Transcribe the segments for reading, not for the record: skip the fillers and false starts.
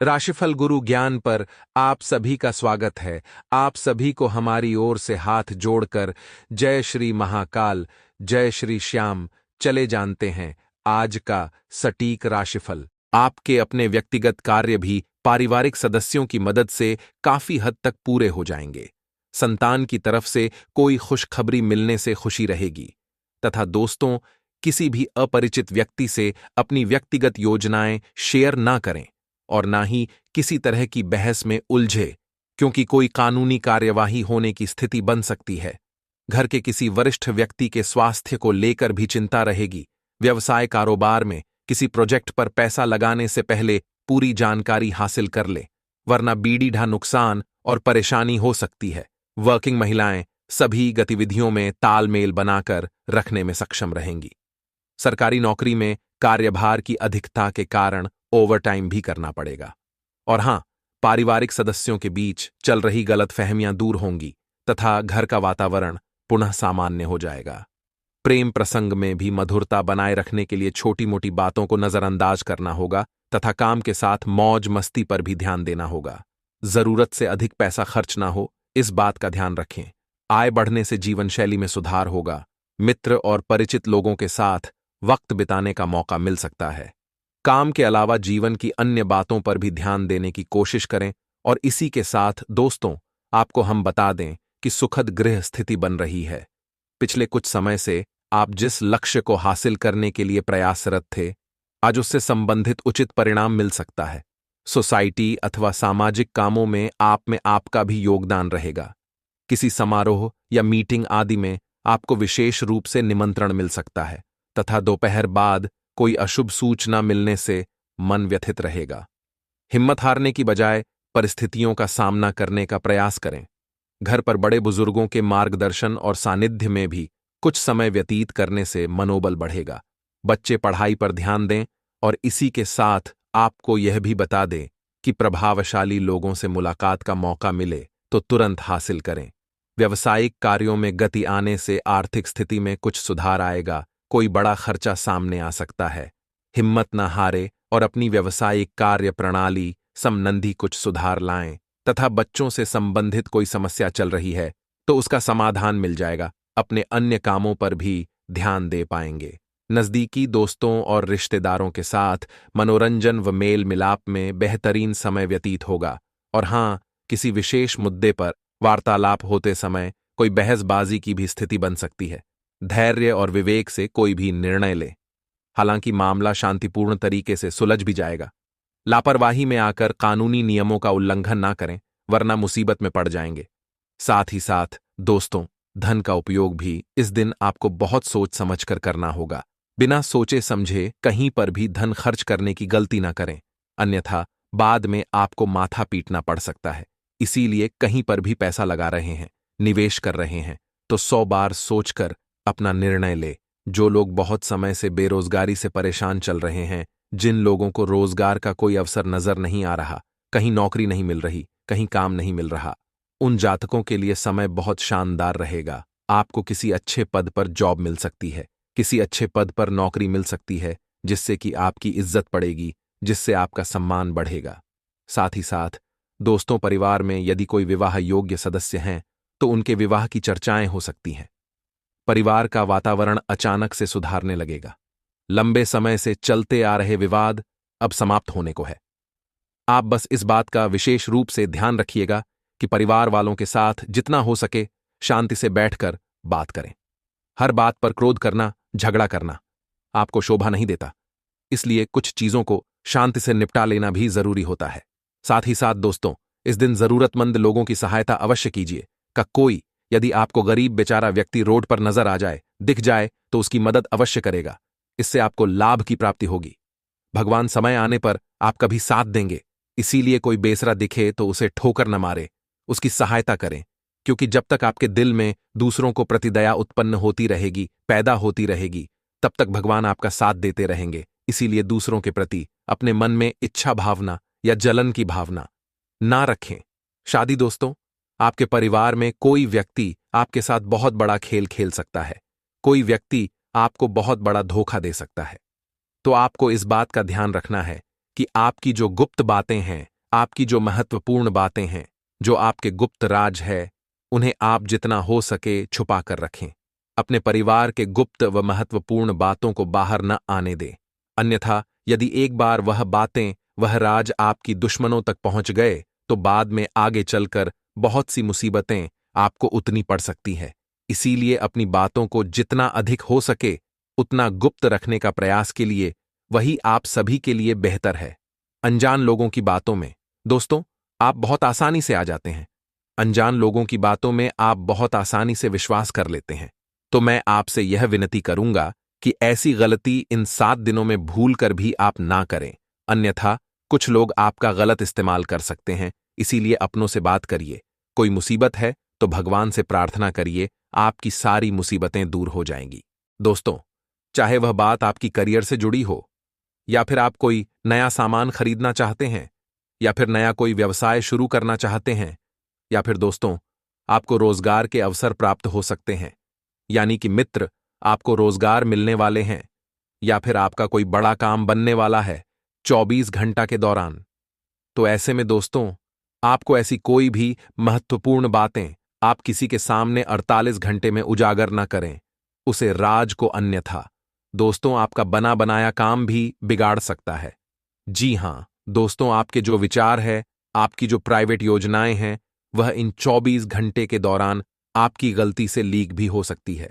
राशिफल गुरु ज्ञान पर आप सभी का स्वागत है। आप सभी को हमारी ओर से हाथ जोड़कर जय श्री महाकाल, जय श्री श्याम। चले जानते हैं आज का सटीक राशिफल। आपके अपने व्यक्तिगत कार्य भी पारिवारिक सदस्यों की मदद से काफी हद तक पूरे हो जाएंगे। संतान की तरफ से कोई खुशखबरी मिलने से खुशी रहेगी तथा दोस्तों, किसी भी अपरिचित व्यक्ति से अपनी व्यक्तिगत योजनाएं शेयर ना करें और ना ही किसी तरह की बहस में उलझे, क्योंकि कोई कानूनी कार्यवाही होने की स्थिति बन सकती है। घर के किसी वरिष्ठ व्यक्ति के स्वास्थ्य को लेकर भी चिंता रहेगी। व्यवसाय कारोबार में किसी प्रोजेक्ट पर पैसा लगाने से पहले पूरी जानकारी हासिल कर ले, वरना बीड़ीढ़ा नुकसान और परेशानी हो सकती है। वर्किंग महिलाएं सभी गतिविधियों में तालमेल बनाकर रखने में सक्षम रहेंगी। सरकारी नौकरी में कार्यभार की अधिकता के कारण ओवरटाइम भी करना पड़ेगा। और हां, पारिवारिक सदस्यों के बीच चल रही गलतफहमियां दूर होंगी तथा घर का वातावरण पुनः सामान्य हो जाएगा। प्रेम प्रसंग में भी मधुरता बनाए रखने के लिए छोटी मोटी बातों को नजरअंदाज करना होगा तथा काम के साथ मौज मस्ती पर भी ध्यान देना होगा। जरूरत से अधिक पैसा खर्च ना हो, इस बात का ध्यान रखें। आय बढ़ने से जीवन शैली में सुधार होगा। मित्र और परिचित लोगों के साथ वक्त बिताने का मौका मिल सकता है। काम के अलावा जीवन की अन्य बातों पर भी ध्यान देने की कोशिश करें। और इसी के साथ दोस्तों, आपको हम बता दें कि सुखद गृह स्थिति बन रही है। पिछले कुछ समय से आप जिस लक्ष्य को हासिल करने के लिए प्रयासरत थे, आज उससे संबंधित उचित परिणाम मिल सकता है। सोसाइटी अथवा सामाजिक कामों में आप में आपका भी योगदान रहेगा। किसी समारोह या मीटिंग आदि में आपको विशेष रूप से निमंत्रण मिल सकता है तथा दोपहर बाद कोई अशुभ सूचना मिलने से मन व्यथित रहेगा। हिम्मत हारने की बजाय परिस्थितियों का सामना करने का प्रयास करें। घर पर बड़े बुजुर्गों के मार्गदर्शन और सानिध्य में भी कुछ समय व्यतीत करने से मनोबल बढ़ेगा। बच्चे पढ़ाई पर ध्यान दें और इसी के साथ आपको यह भी बता दें कि प्रभावशाली लोगों से मुलाकात का मौका मिले तो तुरंत हासिल करें। व्यावसायिक कार्यों में गति आने से आर्थिक स्थिति में कुछ सुधार आएगा। कोई बड़ा खर्चा सामने आ सकता है। हिम्मत न हारे और अपनी व्यावसायिक कार्य प्रणाली संबंधी कुछ सुधार लाएं तथा बच्चों से संबंधित कोई समस्या चल रही है तो उसका समाधान मिल जाएगा। अपने अन्य कामों पर भी ध्यान दे पाएंगे। नजदीकी दोस्तों और रिश्तेदारों के साथ मनोरंजन व मेल मिलाप में बेहतरीन समय व्यतीत होगा। और हां, किसी विशेष मुद्दे पर वार्तालाप होते समय कोई बहसबाजी की भी स्थिति बन सकती है। धैर्य और विवेक से कोई भी निर्णय ले। हालांकि मामला शांतिपूर्ण तरीके से सुलझ भी जाएगा। लापरवाही में आकर कानूनी नियमों का उल्लंघन ना करें, वरना मुसीबत में पड़ जाएंगे। साथ ही साथ दोस्तों, धन का उपयोग भी इस दिन आपको बहुत सोच समझकर करना होगा। बिना सोचे समझे कहीं पर भी धन खर्च करने की गलती ना करें, अन्यथा बाद में आपको माथा पीटना पड़ सकता है। इसीलिए कहीं पर भी पैसा लगा रहे हैं, निवेश कर रहे हैं तो 100 बार सोचकर अपना निर्णय ले। जो लोग बहुत समय से बेरोजगारी से परेशान चल रहे हैं, जिन लोगों को रोजगार का कोई अवसर नजर नहीं आ रहा, कहीं नौकरी नहीं मिल रही, कहीं काम नहीं मिल रहा, उन जातकों के लिए समय बहुत शानदार रहेगा। आपको किसी अच्छे पद पर जॉब मिल सकती है, किसी अच्छे पद पर नौकरी मिल सकती है, जिससे कि आपकी इज्जत बढ़ेगी, जिससे आपका सम्मान बढ़ेगा। साथ ही साथ दोस्तों, परिवार में यदि कोई विवाह योग्य सदस्य हैं तो उनके विवाह की चर्चाएं हो सकती हैं। परिवार का वातावरण अचानक से सुधारने लगेगा। लंबे समय से चलते आ रहे विवाद अब समाप्त होने को है। आप बस इस बात का विशेष रूप से ध्यान रखिएगा कि परिवार वालों के साथ जितना हो सके शांति से बैठकर बात करें। हर बात पर क्रोध करना, झगड़ा करना आपको शोभा नहीं देता। इसलिए कुछ चीजों को शांति से निपटा लेना भी जरूरी होता है। साथ ही साथ दोस्तों, इस दिन जरूरतमंद लोगों की सहायता अवश्य कीजिए। कोई यदि आपको गरीब बेचारा व्यक्ति रोड पर नजर आ जाए, दिख जाए तो उसकी मदद अवश्य करेगा। इससे आपको लाभ की प्राप्ति होगी। भगवान समय आने पर आपका भी साथ देंगे। इसीलिए कोई बेसरा दिखे तो उसे ठोकर न मारे, उसकी सहायता करें, क्योंकि जब तक आपके दिल में दूसरों को प्रति दया उत्पन्न होती रहेगी, पैदा होती रहेगी, तब तक भगवान आपका साथ देते रहेंगे। इसीलिए दूसरों के प्रति अपने मन में इच्छा भावना या जलन की भावना ना रखें। शादी दोस्तों, आपके परिवार में कोई व्यक्ति आपके साथ बहुत बड़ा खेल खेल सकता है। कोई व्यक्ति आपको बहुत बड़ा धोखा दे सकता है। तो आपको इस बात का ध्यान रखना है कि आपकी जो गुप्त बातें हैं, आपकी जो महत्वपूर्ण बातें हैं, जो आपके गुप्त राज है, उन्हें आप जितना हो सके छुपा कर रखें। अपने परिवार के गुप्त व महत्वपूर्ण बातों को बाहर न आने दें। अन्यथा यदि एक बार वह बातें, वह राज आपकी दुश्मनों तक पहुंच गए, तो बाद में आगे चलकर बहुत सी मुसीबतें आपको उतनी पड़ सकती है। इसीलिए अपनी बातों को जितना अधिक हो सके उतना गुप्त रखने का प्रयास के लिए वही आप सभी के लिए बेहतर है। अनजान लोगों की बातों में दोस्तों आप बहुत आसानी से आ जाते हैं। अनजान लोगों की बातों में आप बहुत आसानी से विश्वास कर लेते हैं। तो मैं आपसे यह विनती करूंगा कि ऐसी गलती इन 7 दिनों में भूल कर भी आप ना करें। अन्यथा कुछ लोग आपका गलत इस्तेमाल कर सकते हैं। इसीलिए अपनों से बात करिए। कोई मुसीबत है तो भगवान से प्रार्थना करिए, आपकी सारी मुसीबतें दूर हो जाएंगी। दोस्तों, चाहे वह बात आपकी करियर से जुड़ी हो, या फिर आप कोई नया सामान खरीदना चाहते हैं, या फिर नया कोई व्यवसाय शुरू करना चाहते हैं, या फिर दोस्तों आपको रोजगार के अवसर प्राप्त हो सकते हैं, यानी कि मित्र आपको रोजगार मिलने वाले हैं, या फिर आपका कोई बड़ा काम बनने वाला है 24 घंटा के दौरान, तो ऐसे में दोस्तों आपको ऐसी कोई भी महत्वपूर्ण बातें आप किसी के सामने 48 घंटे में उजागर न करें, उसे राज को। अन्यथा दोस्तों आपका बना बनाया काम भी बिगाड़ सकता है। जी हां दोस्तों, आपके जो विचार है, आपकी जो प्राइवेट योजनाएं हैं, वह इन 24 घंटे के दौरान आपकी गलती से लीक भी हो सकती है।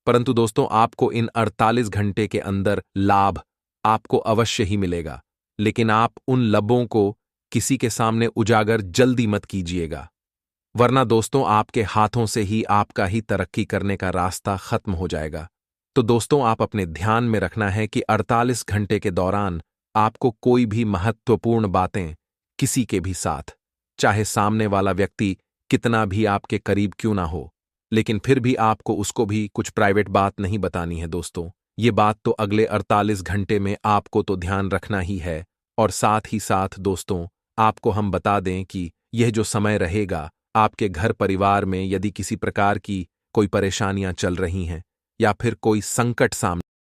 परंतु दोस्तों आपको इन 48 घंटे के अंदर लाभ आपको अवश्य ही मिलेगा। लेकिन आप उन लबों को किसी के सामने उजागर जल्दी मत कीजिएगा, वरना दोस्तों आपके हाथों से ही आपका ही तरक्की करने का रास्ता खत्म हो जाएगा। तो दोस्तों आप अपने ध्यान में रखना है कि 48 घंटे के दौरान आपको कोई भी महत्वपूर्ण बातें किसी के भी साथ, चाहे सामने वाला व्यक्ति कितना भी आपके करीब क्यों ना हो, लेकिन फिर भी आपको उसको भी कुछ प्राइवेट बात नहीं बतानी है। दोस्तों ये बात तो अगले 48 घंटे में आपको तो ध्यान रखना ही है। और साथ ही साथ दोस्तों आपको हम बता दें कि यह जो समय रहेगा, आपके घर परिवार में यदि किसी प्रकार की कोई परेशानियां चल रही हैं या फिर कोई संकट सामने